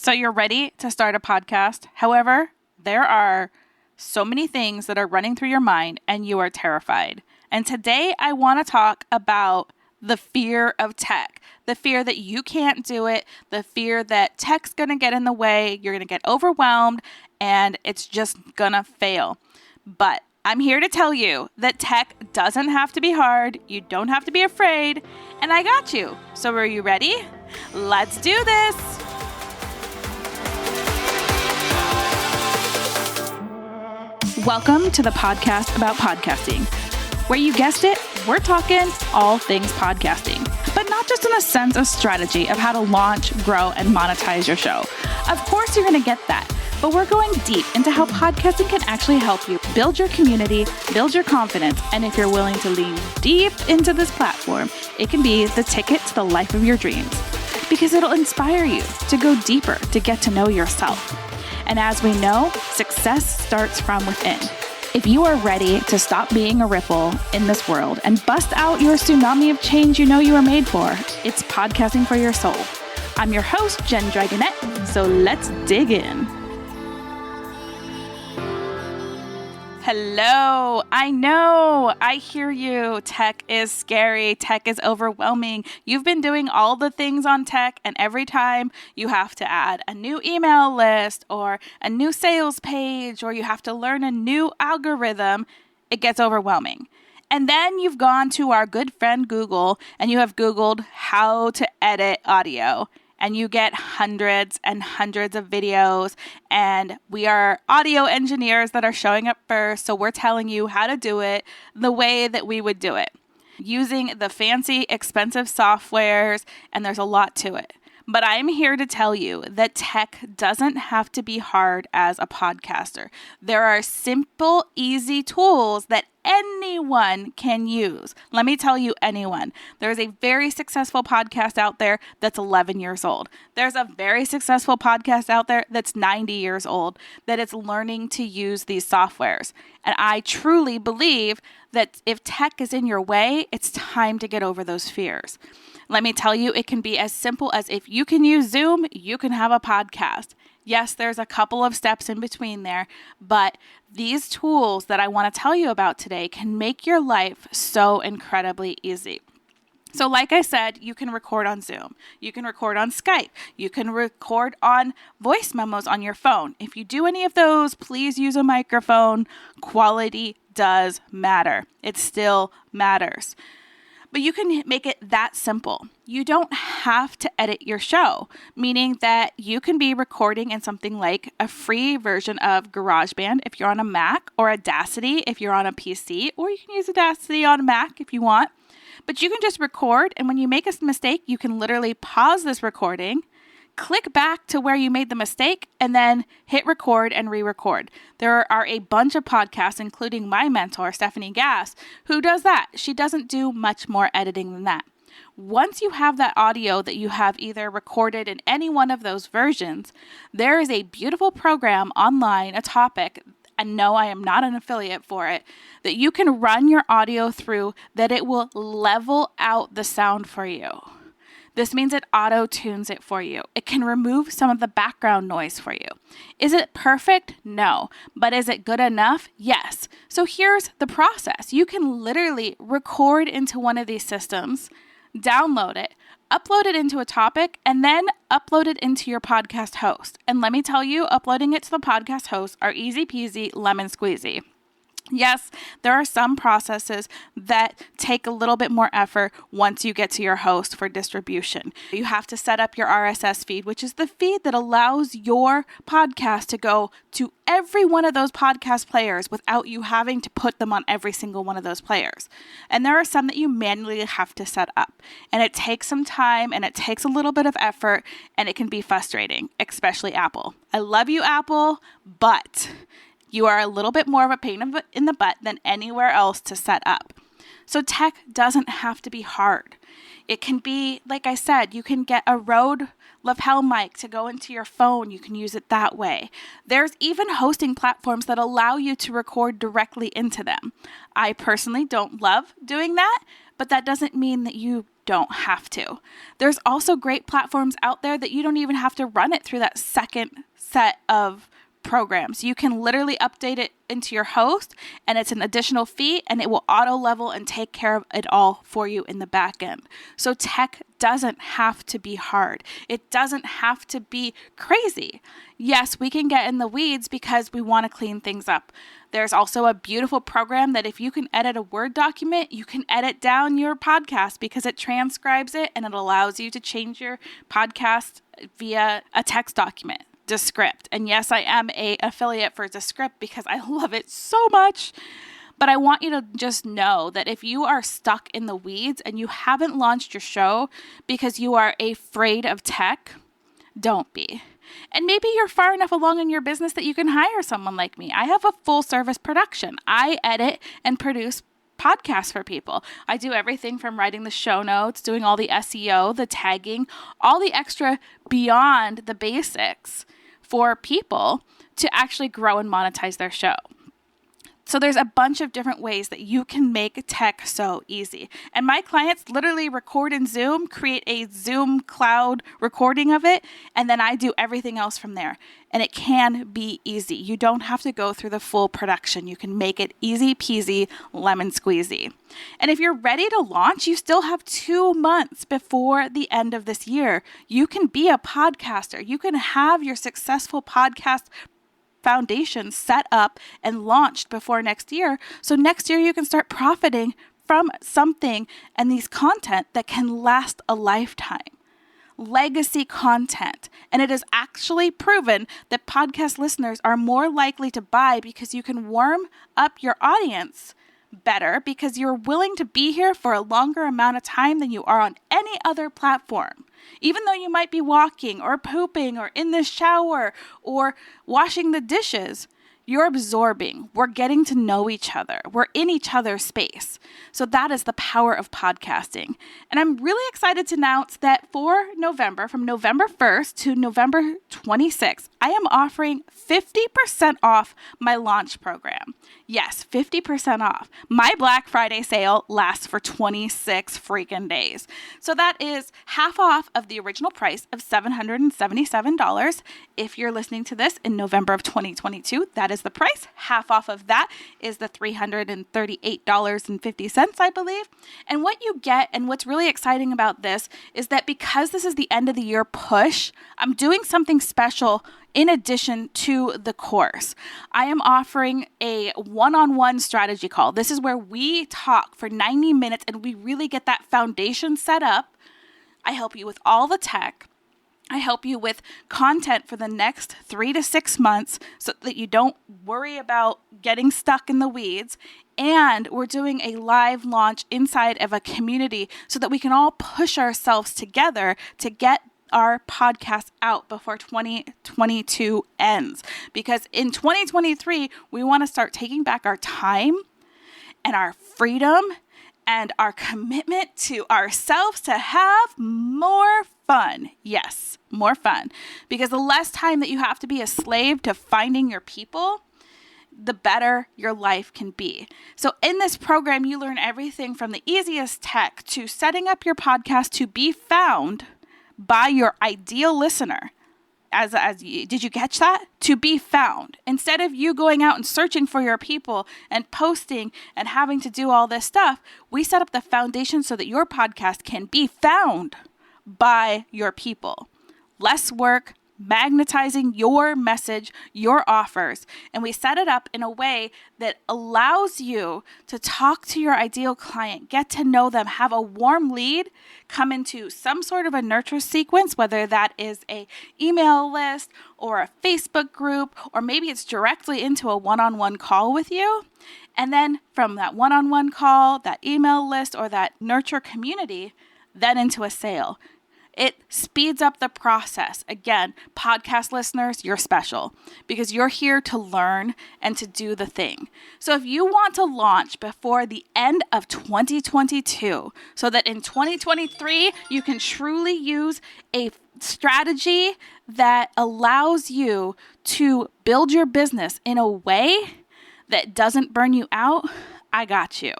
So you're ready to start a podcast. However, there are so many things that are running through your mind and you are terrified. And today I want to talk about the fear of tech, the fear that you can't do it, the fear that tech's going to get in the way, you're going to get overwhelmed, and it's just going to fail. But I'm here to tell you that tech doesn't have to be hard. You don't have to be afraid. And I got you. So are you ready? Let's do this. Welcome to the podcast about podcasting, where you guessed it, we're talking all things podcasting, but not just in a sense of strategy of how to launch, grow, and monetize your show. Of course, you're going to get that, but we're going deep into how podcasting can actually help you build your community, build your confidence, and if you're willing to lean deep into this platform, it can be the ticket to the life of your dreams, because it'll inspire you to go deeper, to get to know yourself. And as we know, success starts from within. If you are ready to stop being a ripple in this world and bust out your tsunami of change you know you were made for, it's podcasting for your soul. I'm your host, Jen Dragonette, so let's dig in. Hello, I know, I hear you. Tech is scary. Tech is overwhelming. You've been doing all the things on tech, and every time you have to add a new email list or a new sales page, or you have to learn a new algorithm, it gets overwhelming. And then you've gone to our good friend Google and you have Googled how to edit audio. And you get hundreds and hundreds of videos, and we are audio engineers that are showing up first, so we're telling you how to do it the way that we would do it, using the fancy, expensive softwares, and there's a lot to it. But I'm here to tell you that tech doesn't have to be hard as a podcaster. There are simple, easy tools that anyone can use. Let me tell you, anyone. There's a very successful podcast out there that's 11 years old. There's a very successful podcast out there that's 90 years old that is learning to use these softwares. And I truly believe that if tech is in your way, it's time to get over those fears. Let me tell you, it can be as simple as if you can use Zoom, you can have a podcast. Yes, there's a couple of steps in between there, but these tools that I want to tell you about today can make your life so incredibly easy. So like I said, you can record on Zoom, you can record on Skype, you can record on voice memos on your phone. If you do any of those, please use a microphone. Quality does matter. It still matters. But you can make it that simple. You don't have to edit your show, meaning that you can be recording in something like a free version of GarageBand if you're on a Mac, or Audacity if you're on a PC, or you can use Audacity on a Mac if you want. But you can just record, and when you make a mistake, you can literally pause this recording, click back to where you made the mistake, and then hit record and re-record. There are a bunch of podcasts, including my mentor, Stephanie Gass, who does that. She doesn't do much more editing than that. Once you have that audio that you have either recorded in any one of those versions, there is a beautiful program online, a topic, and no, I am not an affiliate for it, that you can run your audio through that it will level out the sound for you. This means it auto-tunes it for you. It can remove some of the background noise for you. Is it perfect? No. But is it good enough? Yes. So here's the process. You can literally record into one of these systems, download it, upload it into a topic, and then upload it into your podcast host. And let me tell you, uploading it to the podcast host are easy peasy, lemon squeezy. Yes, there are some processes that take a little bit more effort once you get to your host for distribution. You have to set up your RSS feed, which is the feed that allows your podcast to go to every one of those podcast players without you having to put them on every single one of those players. And there are some that you manually have to set up. And it takes some time and it takes a little bit of effort, and it can be frustrating, especially Apple. I love you, Apple, but you are a little bit more of a pain in the butt than anywhere else to set up. So tech doesn't have to be hard. It can be, like I said, you can get a Rode lapel mic to go into your phone. You can use it that way. There's even hosting platforms that allow you to record directly into them. I personally don't love doing that, but that doesn't mean that you don't have to. There's also great platforms out there that you don't even have to run it through that second set of programs. You can literally update it into your host, and it's an additional fee, and it will auto level and take care of it all for you in the back end. So tech doesn't have to be hard. It doesn't have to be crazy. Yes, we can get in the weeds because we want to clean things up. There's also a beautiful program that if you can edit a Word document, you can edit down your podcast because it transcribes it and it allows you to change your podcast via a text document. Descript. And yes, I am an affiliate for Descript because I love it so much. But I want you to just know that if you are stuck in the weeds and you haven't launched your show because you are afraid of tech, don't be. And maybe you're far enough along in your business that you can hire someone like me. I have a full service production. I edit and produce podcasts for people. I do everything from writing the show notes, doing all the SEO, the tagging, all the extra beyond the basics for people to actually grow and monetize their show. So there's a bunch of different ways that you can make tech so easy. And my clients literally record in Zoom, create a Zoom cloud recording of it, and then I do everything else from there. And it can be easy. You don't have to go through the full production. You can make it easy peasy, lemon squeezy. And if you're ready to launch, you still have 2 months before the end of this year. You can be a podcaster. You can have your successful podcast foundation set up and launched before next year. So next year you can start profiting from something and these content that can last a lifetime. Legacy content. And it is actually proven that podcast listeners are more likely to buy because you can warm up your audience better because you're willing to be here for a longer amount of time than you are on any other platform. Even though you might be walking or pooping or in the shower or washing the dishes, you're absorbing. We're getting to know each other. We're in each other's space. So that is the power of podcasting. And I'm really excited to announce that for November, from November 1st to November 26th, I am offering 50% off my launch program. Yes, 50% off. My Black Friday sale lasts for 26 freaking days. So that is half off of the original price of $777. If you're listening to this in November of 2022, that is the price. Half off of that is the $338.50, I believe. And what you get, and what's really exciting about this, is that because this is the end of the year push, I'm doing something special in addition to the course. I am offering a one-on-one strategy call. This is where we talk for 90 minutes and we really get that foundation set up. I help you with all the tech. I help you with content for the next 3 to 6 months so that you don't worry about getting stuck in the weeds. And we're doing a live launch inside of a community so that we can all push ourselves together to get our podcast out before 2022 ends. Because in 2023, we want to start taking back our time and our freedom and our commitment to ourselves to have more fun. Yes, more fun. Because the less time that you have to be a slave to finding your people, the better your life can be. So in this program, you learn everything from the easiest tech to setting up your podcast to be found by your ideal listener. Did you catch that? To be found. Instead of you going out and searching for your people and posting and having to do all this stuff, we set up the foundation so that your podcast can be found by your people. Less work, magnetizing your message, your offers. And we set it up in a way that allows you to talk to your ideal client, get to know them, have a warm lead, come into some sort of a nurture sequence, whether that is a email list or a Facebook group, or maybe it's directly into a one-on-one call with you. And then from that one-on-one call, that email list, or that nurture community, then into a sale. It speeds up the process. Again, podcast listeners, you're special because you're here to learn and to do the thing. So if you want to launch before the end of 2022, so that in 2023, you can truly use a strategy that allows you to build your business in a way that doesn't burn you out, I got you.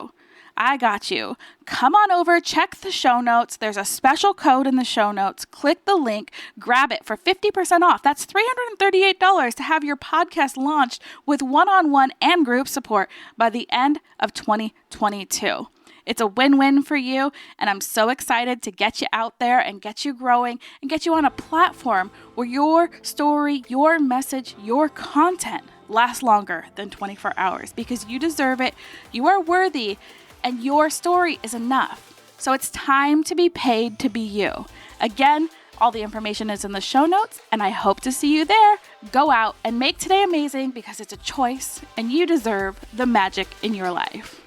I got you. Come on over, check the show notes. There's a special code in the show notes. Click the link, grab it for 50% off. That's $338 to have your podcast launched with one-on-one and group support by the end of 2022. It's a win-win for you, and I'm so excited to get you out there and get you growing and get you on a platform where your story, your message, your content lasts longer than 24 hours because you deserve it, you are worthy, and your story is enough. So it's time to be paid to be you. Again, all the information is in the show notes, and I hope to see you there. Go out and make today amazing because it's a choice, and you deserve the magic in your life.